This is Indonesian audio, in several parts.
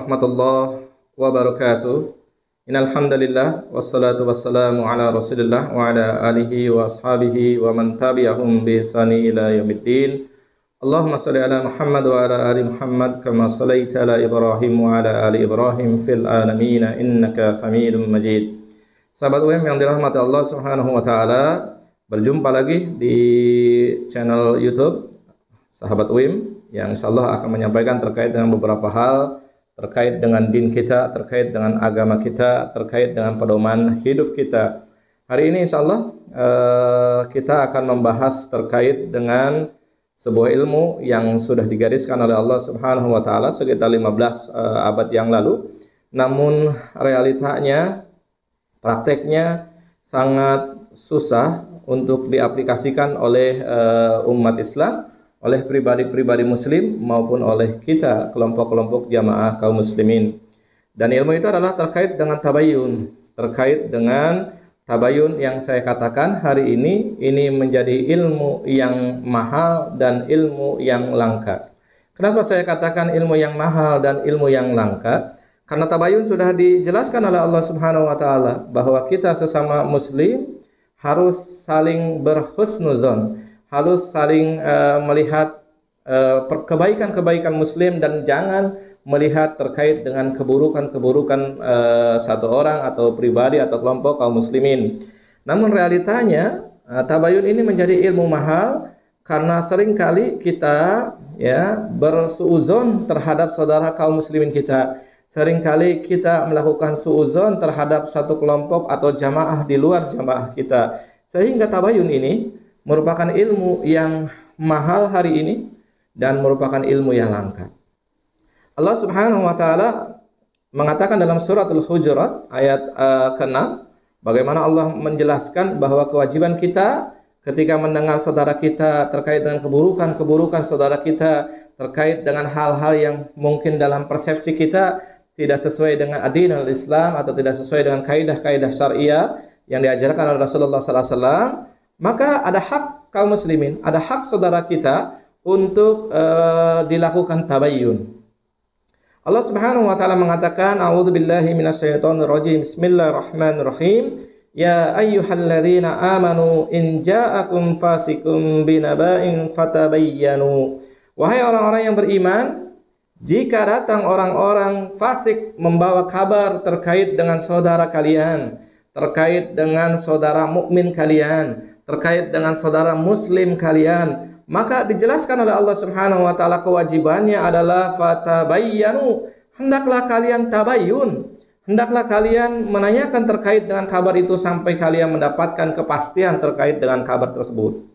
warahmatullahi wabarakatuh. Innal hamdalillah wassalatu wassalamu ala Rasulillah wa ala alihi wa ashabihi wa man tabi'ahum bi ihsani ila yaumiddin. Allahumma shalli ala Muhammad wa ala ali Muhammad kama shallaita ala Ibrahim wa ala ali Ibrahim fil alamin innaka Hamidum Majid. Sahabat UM yang dirahmati Allah Subhanahu wa taala, berjumpa lagi di channel YouTube Sahabat UM yang insyaallah akan menyampaikan terkait dengan beberapa hal terkait dengan din kita, terkait dengan agama kita, terkait dengan pedoman hidup kita. Hari ini insyaallah kita akan membahas terkait dengan sebuah ilmu yang sudah digariskan oleh Allah Subhanahu wa taala sekitar 15 abad yang lalu. Namun realitanya, prakteknya sangat susah untuk diaplikasikan oleh umat Islam, oleh pribadi-pribadi muslim maupun oleh kita kelompok-kelompok jamaah kaum muslimin. Dan ilmu itu adalah terkait dengan tabayun, terkait dengan tabayun yang saya katakan hari ini menjadi ilmu yang mahal dan ilmu yang langka. Kenapa saya katakan ilmu yang mahal dan ilmu yang langka? Karena tabayun sudah dijelaskan oleh Allah Subhanahu wa taala bahwa kita sesama muslim harus saling berhusnuzon, harus saling melihat kebaikan-kebaikan muslim dan jangan melihat terkait dengan keburukan-keburukan satu orang atau pribadi atau kelompok kaum muslimin. Namun realitanya tabayun ini menjadi ilmu mahal karena seringkali kita bersuuzon terhadap saudara kaum muslimin kita. Seringkali kita melakukan suuzon terhadap satu kelompok atau jamaah di luar jamaah kita. Sehingga tabayun ini merupakan ilmu yang mahal hari ini dan merupakan ilmu yang langka. Allah Subhanahu wa taala mengatakan dalam surat Al-Hujurat ayat ke-6 bagaimana Allah menjelaskan bahwa kewajiban kita ketika mendengar saudara kita terkait dengan keburukan-keburukan saudara kita, terkait dengan hal-hal yang mungkin dalam persepsi kita tidak sesuai dengan adinul Islam atau tidak sesuai dengan kaidah-kaidah syariah yang diajarkan oleh Rasulullah sallallahu alaihi wasallam, maka ada hak kaum muslimin, ada hak saudara kita untuk dilakukan tabayyun. Allah Subhanahu wa taala mengatakan, a'udzubillahi minasyaitonir rajim. Bismillahirrahmanirrahim. Ya ayyuhalladzina amanu in ja'akum fasikum binaba'in fatabayyanu. Wahai orang-orang yang beriman, jika datang orang-orang fasik membawa kabar terkait dengan saudara kalian, terkait dengan saudara mukmin kalian, terkait dengan saudara muslim kalian, maka dijelaskan oleh Allah Subhanahu wa taala kewajibannya adalah fatabayyanu, hendaklah kalian tabayyun, hendaklah kalian menanyakan terkait dengan kabar itu sampai kalian mendapatkan kepastian terkait dengan kabar tersebut.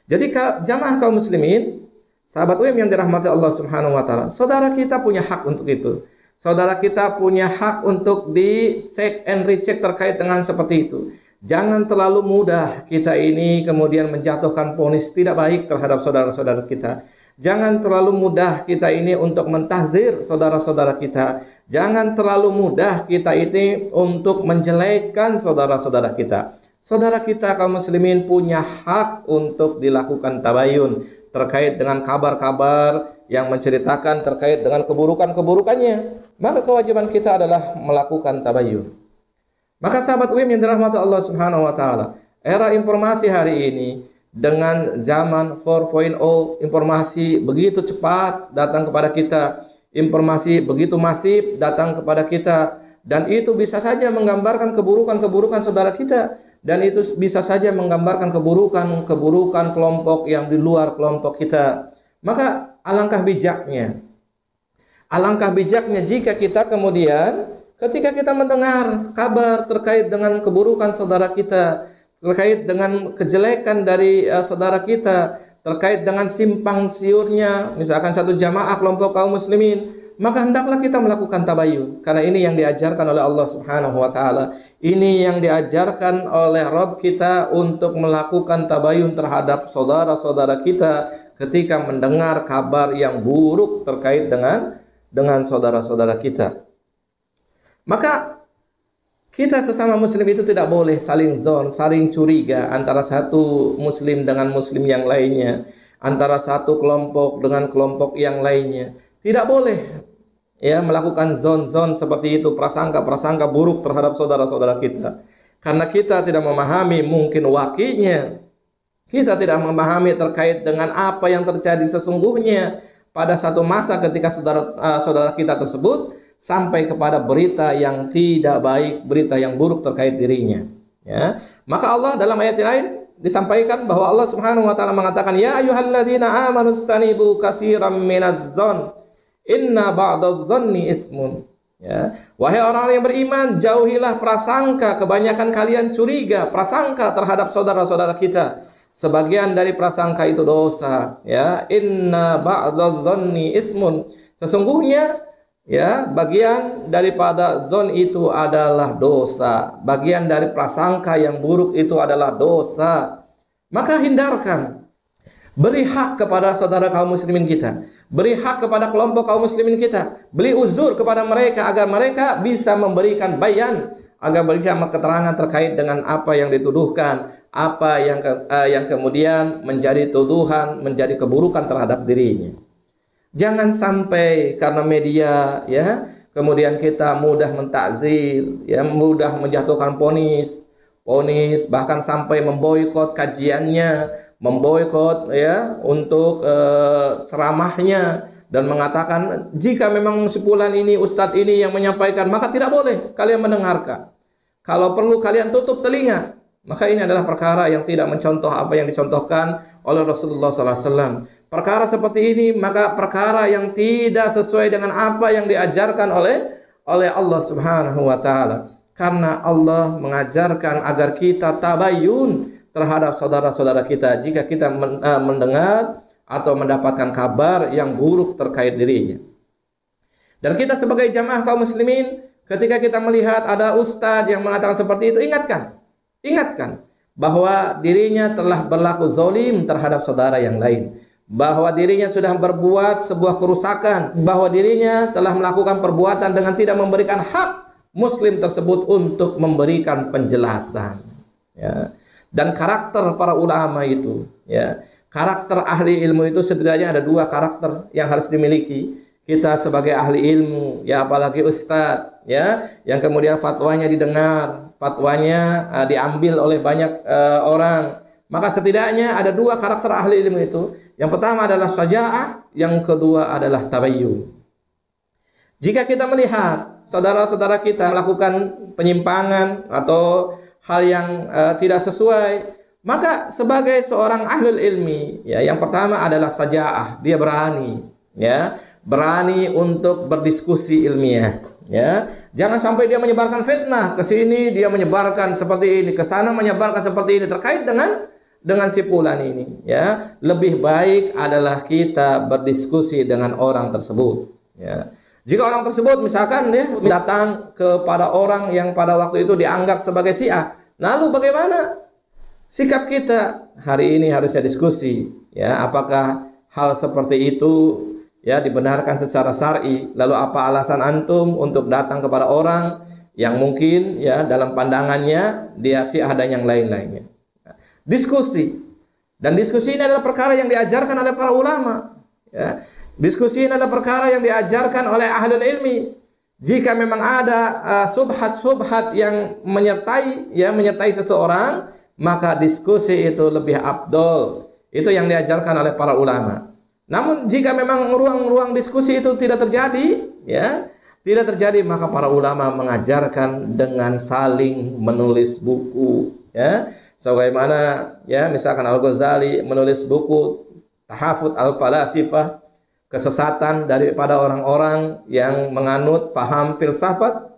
Jadi jamaah kaum muslimin, sahabat UM yang dirahmati Allah Subhanahu wa taala, saudara kita punya hak untuk itu. Saudara kita punya hak untuk dicek and recheck terkait dengan seperti itu. Jangan terlalu mudah kita ini kemudian menjatuhkan vonis tidak baik terhadap saudara-saudara kita. Jangan terlalu mudah kita ini untuk mentahzir saudara-saudara kita. Jangan terlalu mudah kita ini untuk menjelekkan saudara-saudara kita. Saudara kita kaum muslimin punya hak untuk dilakukan tabayun terkait dengan kabar-kabar yang menceritakan terkait dengan keburukan-keburukannya. Maka kewajiban kita adalah melakukan tabayun. Maka sahabat UM yang dirahmati Allah Subhanahu wa taala, era informasi hari ini dengan zaman 4.0, informasi begitu cepat datang kepada kita, informasi begitu masif datang kepada kita, dan itu bisa saja menggambarkan keburukan-keburukan saudara kita, dan itu bisa saja menggambarkan keburukan-keburukan kelompok yang di luar kelompok kita. Maka alangkah bijaknya jika kita kemudian ketika kita mendengar kabar terkait dengan keburukan saudara kita, terkait dengan kejelekan dari saudara kita, terkait dengan simpang siurnya, misalkan satu jamaah kelompok kaum muslimin, maka hendaklah kita melakukan tabayyun. Karena ini yang diajarkan oleh Allah Subhanahu wa taala. Ini yang diajarkan oleh Rabb kita untuk melakukan tabayyun terhadap saudara-saudara kita ketika mendengar kabar yang buruk terkait dengan saudara-saudara kita. Maka kita sesama muslim itu tidak boleh saling zon, saling curiga antara satu muslim dengan muslim yang lainnya, antara satu kelompok dengan kelompok yang lainnya. Tidak boleh ya melakukan zon-zon seperti itu, prasangka-prasangka buruk terhadap saudara-saudara kita. Karena kita tidak memahami mungkin wakinya, kita tidak memahami terkait dengan apa yang terjadi sesungguhnya pada satu masa ketika saudara kita tersebut sampai kepada berita yang tidak baik, berita yang buruk terkait dirinya. Ya, maka Allah dalam ayat lain disampaikan bahwa Allah Subhanahu wa taala mengatakan, ya ayyuhalladzina amanu stanibu katsiran minadz-dzon inna ba'dadz-dzonni ismun. Ya, wahai orang yang beriman, jauhilah prasangka, kebanyakan kalian curiga, prasangka terhadap saudara-saudara kita. Sebagian dari prasangka itu dosa. Ya, inna ba'dadz-dzonni ismun. Sesungguhnya ya, bagian daripada zon itu adalah dosa. Bagian dari prasangka yang buruk itu adalah dosa. Maka hindarkan. Beri hak kepada saudara kaum muslimin kita. Beri hak kepada kelompok kaum muslimin kita. Beri uzur kepada mereka agar mereka bisa memberikan bayan, agar memberikan keterangan terkait dengan apa yang dituduhkan, apa yang kemudian menjadi tuduhan, menjadi keburukan terhadap dirinya. Jangan sampai karena media ya kemudian kita mudah mentakzir, ya mudah menjatuhkan vonis, bahkan sampai memboikot kajiannya, memboikot ya untuk ceramahnya dan mengatakan jika memang sepulan ini ustadz ini yang menyampaikan maka tidak boleh kalian mendengarkan. Kalau perlu kalian tutup telinga. Maka ini adalah perkara yang tidak mencontoh apa yang dicontohkan oleh Rasulullah SAW. Perkara seperti ini maka perkara yang tidak sesuai dengan apa yang diajarkan oleh Allah Subhanahu wa taala. Karena Allah mengajarkan agar kita tabayun terhadap saudara-saudara kita jika kita mendengar atau mendapatkan kabar yang buruk terkait dirinya. Dan kita sebagai jamaah kaum muslimin ketika kita melihat ada ustadz yang mengatakan seperti itu, ingatkan bahwa dirinya telah berlaku zalim terhadap saudara yang lain, bahwa dirinya sudah berbuat sebuah kerusakan, bahwa dirinya telah melakukan perbuatan dengan tidak memberikan hak muslim tersebut untuk memberikan penjelasan. Ya. Dan karakter para ulama itu, ya, karakter ahli ilmu itu setidaknya ada dua karakter yang harus dimiliki. Kita sebagai ahli ilmu, ya apalagi ustadz, ya, yang kemudian fatwanya didengar, fatwanya diambil oleh banyak orang. Maka setidaknya ada dua karakter ahli ilmu itu. Yang pertama adalah syaja'ah, yang kedua adalah tabayyun. Jika kita melihat saudara-saudara kita melakukan penyimpangan atau hal yang tidak sesuai, maka sebagai seorang ahlul ilmi, ya yang pertama adalah syaja'ah, dia berani, ya, berani untuk berdiskusi ilmiah, ya. Jangan sampai dia menyebarkan fitnah, ke sini dia menyebarkan seperti ini, ke sana menyebarkan seperti ini terkait dengan si fulan ini, ya. Lebih baik adalah kita berdiskusi dengan orang tersebut, ya. Jika orang tersebut misalkan ya datang kepada orang yang pada waktu itu dianggap sebagai Syiah, lalu bagaimana sikap kita? Hari ini harusnya diskusi, ya, apakah hal seperti itu ya dibenarkan secara syar'i? Lalu apa alasan antum untuk datang kepada orang yang mungkin ya dalam pandangannya dia Syiah dan yang lain-lainnya? Diskusi. Dan diskusi ini adalah perkara yang diajarkan oleh para ulama, ya. Diskusi ini adalah perkara yang diajarkan oleh ahlul ilmi. Jika memang ada subhat-subhat yang menyertai seseorang, maka diskusi itu lebih afdol. Itu yang diajarkan oleh para ulama. Namun jika memang ruang-ruang diskusi itu tidak terjadi, ya, tidak terjadi, maka para ulama mengajarkan dengan saling menulis buku, ya. Sebagaimana ya misalkan Al-Ghazali menulis buku Tahafut Al-Falasifah, kesesatan daripada orang-orang yang menganut paham filsafat,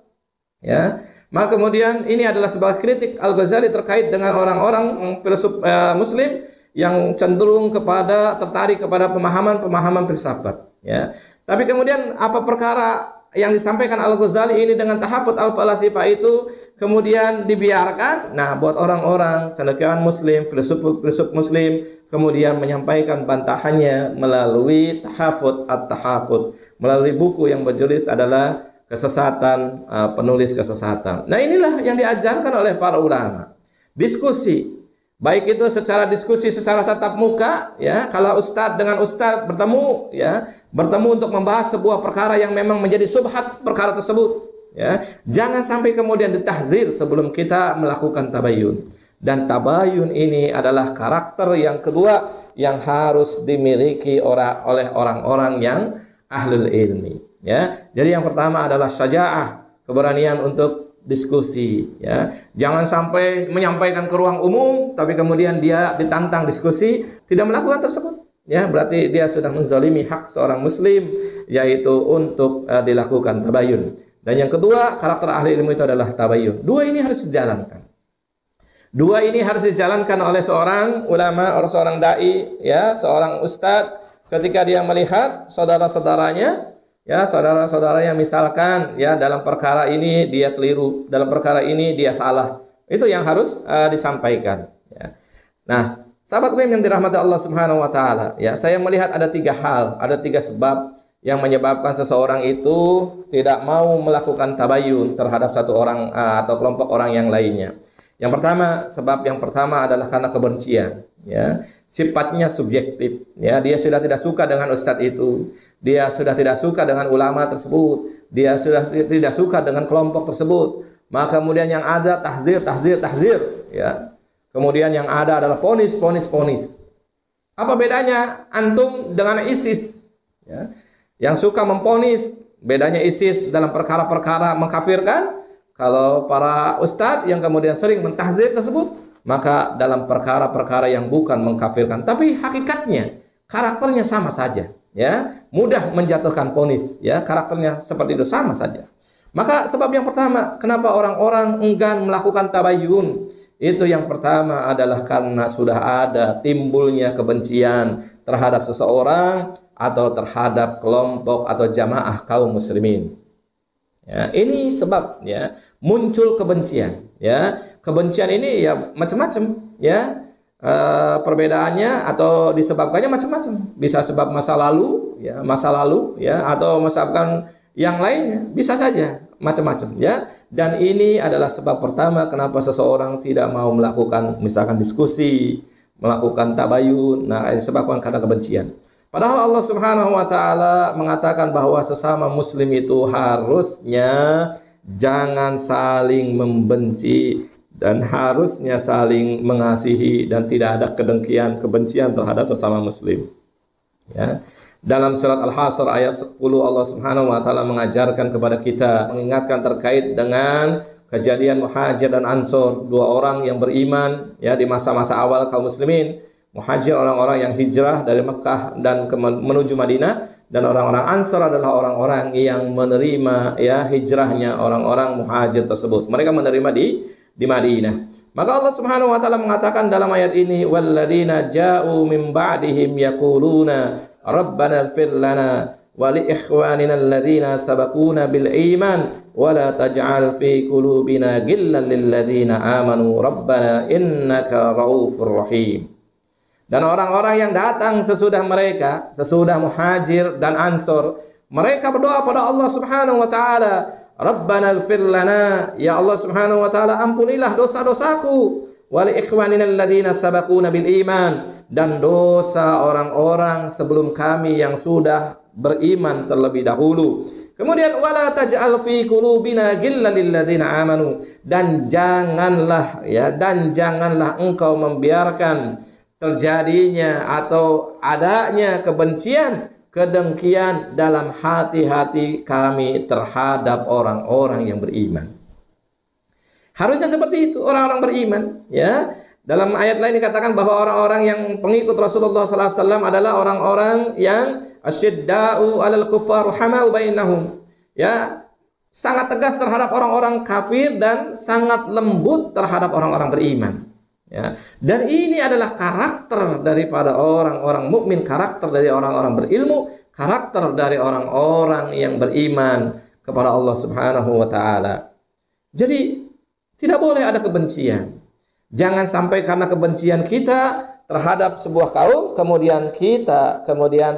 ya. Maka kemudian ini adalah sebuah kritik Al-Ghazali terkait dengan orang-orang filsuf muslim yang cenderung tertarik kepada pemahaman filsafat, ya. Tapi kemudian apa perkara yang disampaikan Al-Ghazali ini dengan Tahafut Al-Falasifah itu kemudian dibiarkan? Nah, buat orang-orang cendekiawan muslim, filsuf muslim kemudian menyampaikan bantahannya melalui Tahafut At-Tahafut, melalui buku yang berjudul adalah kesesatan, penulis kesesatan. Nah, inilah yang diajarkan oleh para ulama. Diskusi. Baik itu secara diskusi secara tatap muka, ya, kalau ustadz dengan ustadz bertemu, ya, bertemu untuk membahas sebuah perkara yang memang menjadi subhat perkara tersebut, ya. Jangan sampai kemudian ditahzir sebelum kita melakukan tabayun. Dan tabayun ini adalah karakter yang kedua yang harus dimiliki oleh orang-orang yang ahlul ilmi, ya. Jadi yang pertama adalah syaja'ah, keberanian untuk diskusi, ya. Jangan sampai menyampaikan ke ruang umum tapi kemudian dia ditantang diskusi tidak melakukan tersebut, ya, berarti dia sudah menzalimi hak seorang muslim, yaitu untuk dilakukan tabayun. Dan yang kedua, karakter ahli ilmu itu adalah tabayun. Dua ini harus dijalankan. Dua ini harus dijalankan oleh seorang ulama, oleh seorang dai, ya, seorang ustadz ketika dia melihat saudara-saudaranya, ya, saudara-saudara yang misalkan, ya, dalam perkara ini dia keliru, dalam perkara ini dia salah, itu yang harus disampaikan, ya. Nah, sahabat yang dirahmati Allah Subhanahu wa taala, ya, saya melihat ada tiga hal, ada tiga sebab yang menyebabkan seseorang itu tidak mau melakukan tabayun terhadap satu orang atau kelompok orang yang lainnya. Yang pertama, sebab yang pertama adalah karena kebencian, ya, sifatnya subjektif, ya, dia sudah tidak suka dengan ustadz itu, dia sudah tidak suka dengan ulama tersebut, dia sudah tidak suka dengan kelompok tersebut, maka kemudian yang ada tahzir, ya, kemudian yang ada adalah ponis. Apa bedanya antum dengan ISIS, ya, yang suka memponis? Bedanya ISIS dalam perkara-perkara mengkafirkan. Kalau para ustadz yang kemudian sering mentahzir tersebut, maka dalam perkara-perkara yang bukan mengkafirkan, tapi hakikatnya karakternya sama saja, ya, mudah menjatuhkan vonis, ya, karakternya seperti itu sama saja. Maka sebab yang pertama, kenapa orang-orang enggan melakukan tabayun, itu yang pertama adalah karena sudah ada timbulnya kebencian terhadap seseorang atau terhadap kelompok atau jamaah kaum muslimin. Ya, ini sebab, ya, muncul kebencian, ya. Kebencian ini ya macam-macam, ya. Perbedaannya atau disebabkannya macam-macam. Bisa sebab masa lalu, ya, atau disebabkan yang lainnya, bisa saja macam-macam, ya. Dan ini adalah sebab pertama kenapa seseorang tidak mau melakukan misalkan diskusi, melakukan tabayun. Nah, disebabkan karena kebencian. Padahal Allah Subhanahu wa taala mengatakan bahwa sesama muslim itu harusnya jangan saling membenci dan harusnya saling mengasihi dan tidak ada kedengkian, kebencian terhadap sesama muslim, ya. Dalam surat Al-Hasr ayat 10 Allah Subhanahu wa taala mengajarkan kepada kita, mengingatkan terkait dengan kejadian Muhajir dan Ansor, dua orang yang beriman, ya, di masa-masa awal kaum muslimin. Muhajir orang-orang yang hijrah dari Mekah dan menuju Madinah, dan orang-orang Ansor adalah orang-orang yang menerima, ya, hijrahnya orang-orang Muhajir tersebut. Mereka menerima di Madinah. Maka Allah Subhanahu wa taala mengatakan dalam ayat ini, walladzina ja'u min ba'dihim yaquluna rabbana ighfir lana wa li ikhwanina alladzina sabaquna bil iman wa la taj'al fi qulubina ghillan lil ladzina amanu rabbana innaka raufur rahim. Dan orang-orang yang datang sesudah mereka, sesudah Muhajir dan Ansor, mereka berdoa pada Allah Subhanahu wa taala, Rabbana ighfir lana, ya Allah Subhanahu wa taala, ampunilah dosa-dosaku, wa li ikhwanina alladziina sabaquna bil iman, dan dosa orang-orang sebelum kami yang sudah beriman terlebih dahulu. Kemudian wala taj'al fi qulubina ghillan lil ladzina amanu, dan janganlah engkau membiarkan terjadinya atau adanya kebencian, kedengkian dalam hati-hati kami terhadap orang-orang yang beriman. Harusnya seperti itu orang-orang beriman, ya. Dalam ayat lain dikatakan bahwa orang-orang yang pengikut Rasulullah SAW adalah orang-orang yang asyidda'u 'alal kuffar hamau bainahum, ya, sangat tegas terhadap orang-orang kafir dan sangat lembut terhadap orang-orang beriman. Ya, dan ini adalah karakter daripada orang-orang mukmin, karakter dari orang-orang berilmu, karakter dari orang-orang yang beriman kepada Allah Subhanahu wa taala. Jadi tidak boleh ada kebencian. Jangan sampai karena kebencian kita terhadap sebuah kaum kemudian kita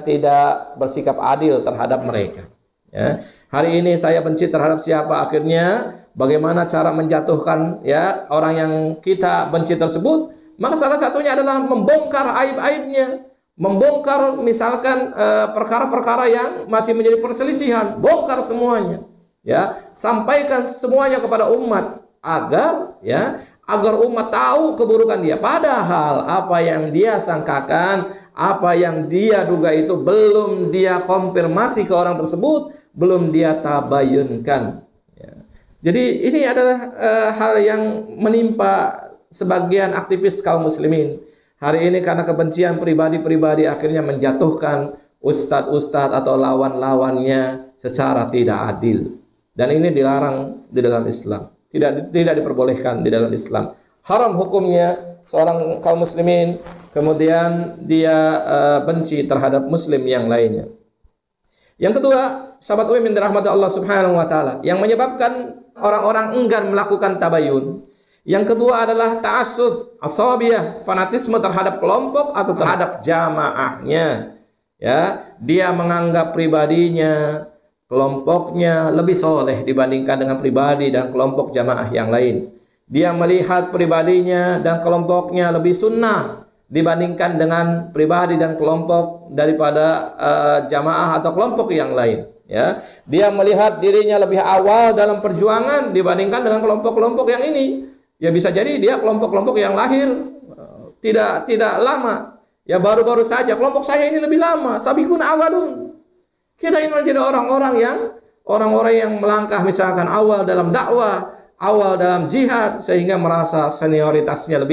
tidak bersikap adil terhadap mereka. Ya. Hari ini saya benci terhadap siapa, akhirnya bagaimana cara menjatuhkan, ya, orang yang kita benci tersebut, Maka salah satunya adalah membongkar aib-aibnya, membongkar misalkan perkara-perkara yang masih menjadi perselisihan, bongkar semuanya, ya, sampaikan semuanya kepada umat agar agar umat tahu keburukan dia. Padahal apa yang dia sangkakan, apa yang dia duga itu belum dia konfirmasi ke orang tersebut, belum dia tabayunkan. Ya. Jadi ini adalah hal yang menimpa sebagian aktivis kaum muslimin hari ini karena kebencian pribadi-pribadi akhirnya menjatuhkan ustadz-ustadz atau lawan-lawannya secara tidak adil. Dan ini dilarang di dalam Islam. Tidak diperbolehkan di dalam Islam. Haram hukumnya seorang kaum muslimin kemudian dia benci terhadap muslim yang lainnya. Yang kedua, sahabat UIM yang dirahmati Allah Subhanahu wa taala, yang menyebabkan orang-orang enggan melakukan tabayun. Yang kedua adalah ta'assub, asabiyah, fanatisme terhadap kelompok atau terhadap jamaahnya. Ya, dia menganggap pribadinya, kelompoknya lebih soleh dibandingkan dengan pribadi dan kelompok jamaah yang lain. Dia melihat pribadinya dan kelompoknya lebih sunnah dibandingkan dengan pribadi dan kelompok daripada jamaah atau kelompok yang lain. Ya, dia melihat dirinya lebih awal dalam perjuangan dibandingkan dengan kelompok-kelompok yang ini. Ya bisa jadi dia kelompok-kelompok yang lahir tidak lama. Ya baru-baru saja. Kelompok saya ini lebih lama. Sabiqun awalun. Kita ingin menjadi orang-orang yang melangkah misalkan awal dalam dakwah, awal dalam jihad, sehingga merasa senioritasnya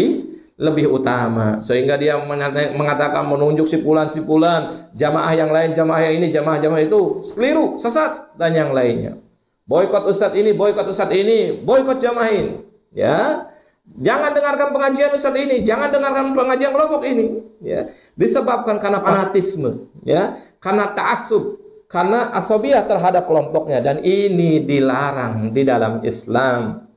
lebih utama, sehingga dia mengatakan menunjuk sipulan-sipulan jamaah yang lain, jamaah yang ini, jamaah itu keliru, sesat dan yang lainnya. Boikot ustadz ini, boikot ustadz ini, boikot jamaah ini. Ya, jangan dengarkan pengajian ustadz ini, jangan dengarkan pengajian kelompok ini. Ya, disebabkan karena fanatisme, ya, karena ta'assub, karena asabiyah terhadap kelompoknya, dan ini dilarang di dalam Islam.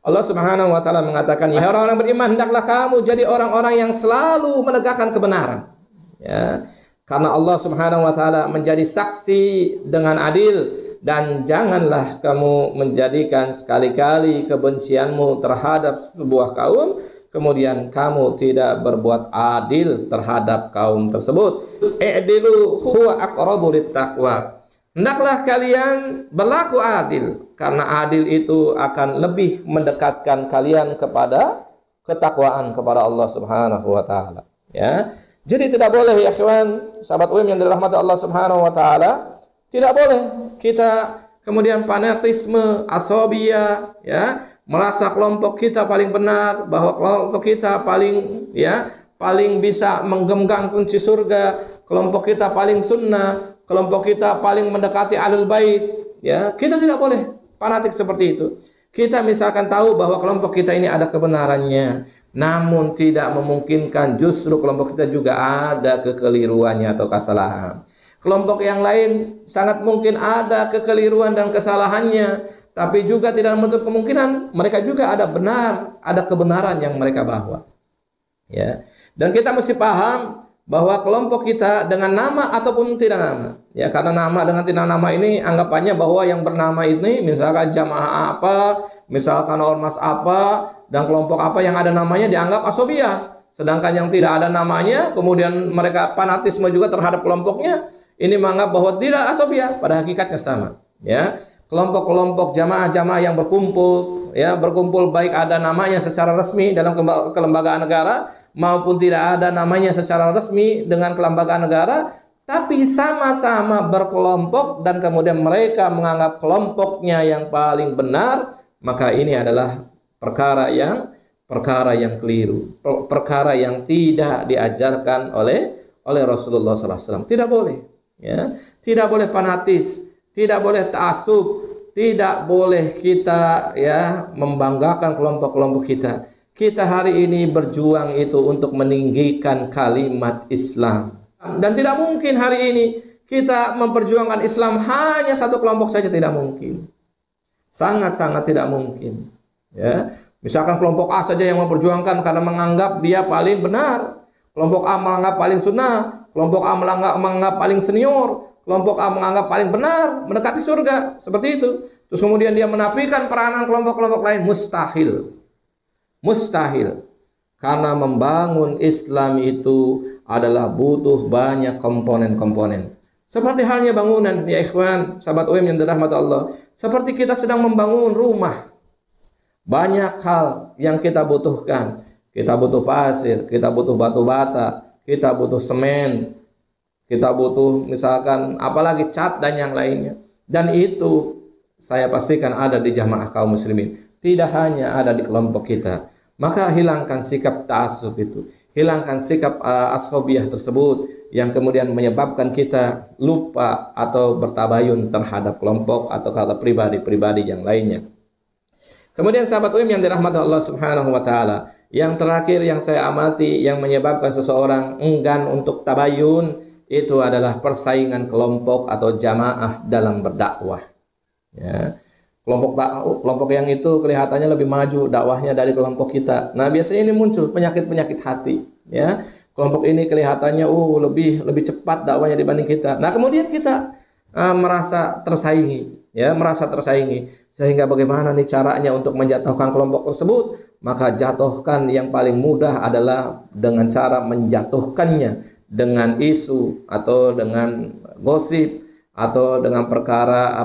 Allah Subhanahu wa taala mengatakan, "Ya orang-orang beriman, hendaklah kamu jadi orang-orang yang selalu menegakkan kebenaran." Ya. Karena Allah Subhanahu wa taala menjadi saksi dengan adil, dan janganlah kamu menjadikan sekali-kali kebencianmu terhadap sebuah kaum kemudian kamu tidak berbuat adil terhadap kaum tersebut. I'dilu huwa aqrabu littaqwa. Hendaklah kalian berlaku adil, karena adil itu akan lebih mendekatkan kalian kepada ketakwaan kepada Allah Subhanahu wa taala. Ya. Jadi tidak boleh ya ikhwan, sahabat UIM yang dirahmati Allah Subhanahu wa taala, tidak boleh kita kemudian fanatisme, asabiyah, ya, merasa kelompok kita paling benar, bahwa kelompok kita paling bisa menggenggam kunci surga, kelompok kita paling sunnah, kelompok kita paling mendekati ahlul bait, ya. Kita tidak boleh fanatik seperti itu. Kita misalkan tahu bahwa kelompok kita ini ada kebenarannya, namun tidak memungkinkan justru kelompok kita juga ada kekeliruannya atau kesalahan. Kelompok yang lain sangat mungkin ada kekeliruan dan kesalahannya, tapi juga tidak menutup kemungkinan mereka juga ada kebenaran yang mereka bawa. Ya. Dan kita mesti paham bahwa kelompok kita dengan nama ataupun tidak nama, ya, karena nama dengan tidak nama ini anggapannya bahwa yang bernama ini misalkan jamaah apa, misalkan ormas apa, dan kelompok apa yang ada namanya dianggap asabiyah. Sedangkan yang tidak ada namanya kemudian mereka fanatisme juga terhadap kelompoknya, ini menganggap bahwa tidak asabiyah, pada hakikatnya sama. Ya. Kelompok-kelompok jamaah-jamaah yang berkumpul baik ada namanya secara resmi dalam kelembagaan negara maupun tidak ada namanya secara resmi dengan kelembagaan negara, tapi sama-sama berkelompok dan kemudian mereka menganggap kelompoknya yang paling benar, maka ini adalah perkara yang keliru, perkara yang tidak diajarkan oleh Rasulullah SAW. Tidak boleh, ya, tidak boleh fanatis, tidak boleh ta'assub, tidak boleh kita membanggakan kelompok-kelompok kita. Kita hari ini berjuang itu untuk meninggikan kalimat Islam. Dan tidak mungkin hari ini kita memperjuangkan Islam hanya satu kelompok saja, tidak mungkin. Sangat-sangat tidak mungkin. Ya. Misalkan kelompok A saja yang memperjuangkan karena menganggap dia paling benar. Kelompok A menganggap paling sunnah, kelompok A menganggap paling senior, kelompok A menganggap paling benar, mendekati surga, seperti itu. Terus kemudian dia menafikan peranan kelompok-kelompok lain, mustahil. Mustahil. Karena membangun Islam itu adalah butuh banyak komponen-komponen. Seperti halnya bangunan, ya ikhwan, sahabat UM yang dirahmati Allah. Seperti kita sedang membangun rumah. Banyak hal yang kita butuhkan. Kita butuh pasir, kita butuh batu bata, kita butuh semen, kita butuh misalkan apalagi cat dan yang lainnya. Dan itu saya pastikan ada di jamaah kaum muslimin. Tidak hanya ada di kelompok kita. Maka hilangkan sikap ta'assub itu. Hilangkan sikap ashobiyah tersebut yang kemudian menyebabkan kita lupa atau bertabayun terhadap kelompok atau kalau pribadi-pribadi yang lainnya. Kemudian sahabat UM yang dirahmati Allah Subhanahu wa taala, yang terakhir yang saya amati yang menyebabkan seseorang enggan untuk tabayun itu adalah persaingan kelompok atau jamaah dalam berdakwah. Ya. Kelompok yang itu kelihatannya lebih maju dakwahnya dari kelompok kita. Nah, biasanya ini muncul penyakit-penyakit hati, ya. Kelompok ini kelihatannya lebih cepat dakwahnya dibanding kita. Nah, kemudian kita merasa tersaingi, ya, sehingga bagaimana nih caranya untuk menjatuhkan kelompok tersebut? Maka jatuhkan yang paling mudah adalah dengan cara menjatuhkannya dengan isu atau dengan gosip atau dengan perkara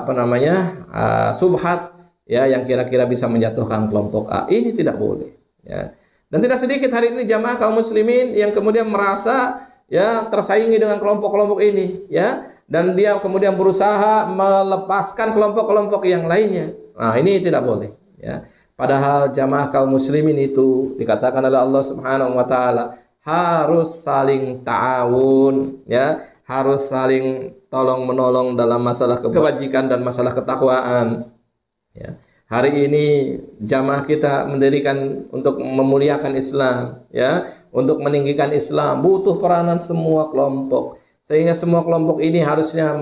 subhat, ya, yang kira-kira bisa menjatuhkan kelompok A. Ini tidak boleh, ya. Dan tidak sedikit hari ini jamaah kaum muslimin yang kemudian merasa, ya, tersaingi dengan kelompok-kelompok ini, ya, dan dia kemudian berusaha melepaskan kelompok-kelompok yang lainnya. Nah, ini tidak boleh, ya. Padahal jamaah kaum muslimin itu dikatakan oleh Allah Subhanahu wa taala harus saling ta'awun, ya, harus saling tolong menolong dalam masalah kebajikan dan masalah ketakwaan, ya. Hari ini jamaah kita mendirikan untuk memuliakan Islam, ya, untuk meninggikan Islam, butuh peranan semua kelompok. Sehingga semua kelompok ini harusnya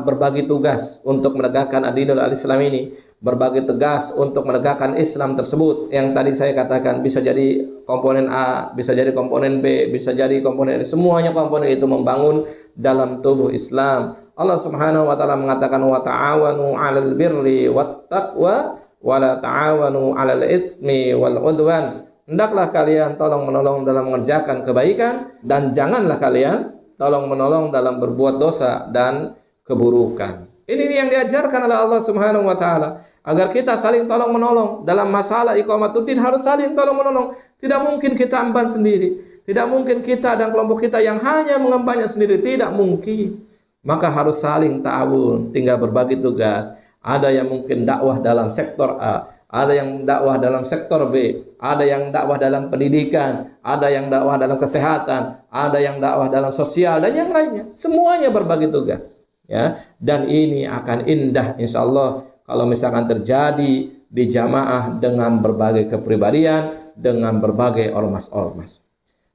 berbagi tugas untuk menegakkan ad-dinul al-Islam ini, berbagi tugas untuk menegakkan Islam tersebut. Yang tadi saya katakan bisa jadi komponen A, bisa jadi komponen B, bisa jadi komponen, semuanya komponen itu membangun dalam tubuh Islam. Allah Subhanahu wa taala mengatakan wa ta'awanu 'alal birri wat taqwa wa la ta'awanu 'alal itsmi wal 'udwan. Hendaklah kalian tolong menolong dalam mengerjakan kebaikan dan janganlah kalian tolong menolong dalam berbuat dosa dan keburukan. Ini yang diajarkan oleh Allah Subhanahu wa taala, agar kita saling tolong menolong dalam masalah iqamatuddin, harus saling tolong menolong. Tidak mungkin kita emban sendiri. Tidak mungkin kita dan kelompok kita yang hanya mengembannya sendiri, tidak mungkin. Maka harus saling ta'awun, tinggal berbagi tugas. Ada yang mungkin dakwah dalam sektor A, ada yang dakwah dalam sektor B, ada yang dakwah dalam pendidikan, ada yang dakwah dalam kesehatan, ada yang dakwah dalam sosial dan yang lainnya. Semuanya berbagi tugas, ya. Dan ini akan indah insyaallah kalau misalkan terjadi di jamaah dengan berbagai kepribadian, dengan berbagai ormas-ormas.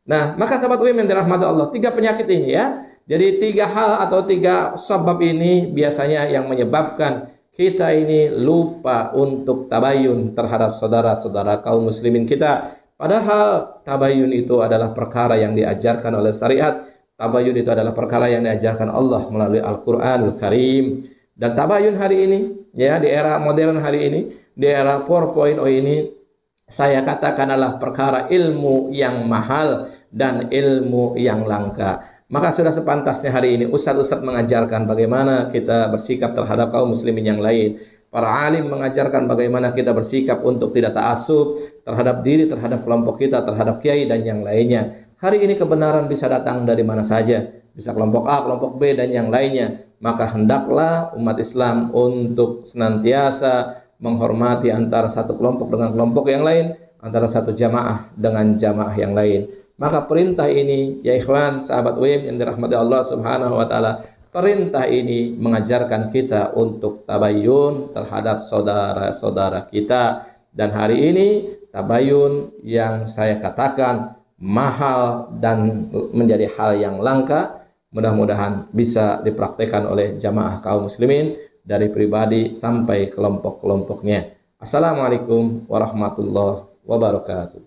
Nah, maka sahabat UM yang dirahmati Allah, 3 penyakit ini, ya. Jadi 3 hal atau 3 sebab ini biasanya yang menyebabkan kita ini lupa untuk tabayun terhadap saudara-saudara kaum muslimin kita. Padahal tabayun itu adalah perkara yang diajarkan oleh syariat. Tabayun itu adalah perkara yang diajarkan Allah melalui Al-Quranul Karim. Dan tabayun hari ini, ya, di era modern hari ini, di era 4.0 ini, saya katakan adalah perkara ilmu yang mahal dan ilmu yang langka. Maka sudah sepantasnya hari ini ustadz-ustadz mengajarkan bagaimana kita bersikap terhadap kaum muslimin yang lain. Para alim mengajarkan bagaimana kita bersikap untuk tidak ta'assub terhadap diri, terhadap kelompok kita, terhadap kiai dan yang lainnya. Hari ini kebenaran bisa datang dari mana saja. Bisa kelompok A, kelompok B dan yang lainnya. Maka hendaklah umat Islam untuk senantiasa menghormati antara satu kelompok dengan kelompok yang lain, antara satu jamaah dengan jamaah yang lain. Maka perintah ini, ya ikhwan, sahabat UM yang dirahmati Allah Subhanahu wa taala, perintah ini mengajarkan kita untuk tabayun terhadap saudara-saudara kita. Dan hari ini tabayun yang saya katakan mahal dan menjadi hal yang langka, mudah-mudahan bisa dipraktikkan oleh jamaah kaum muslimin dari pribadi sampai kelompok-kelompoknya. Assalamualaikum warahmatullahi wabarakatuh.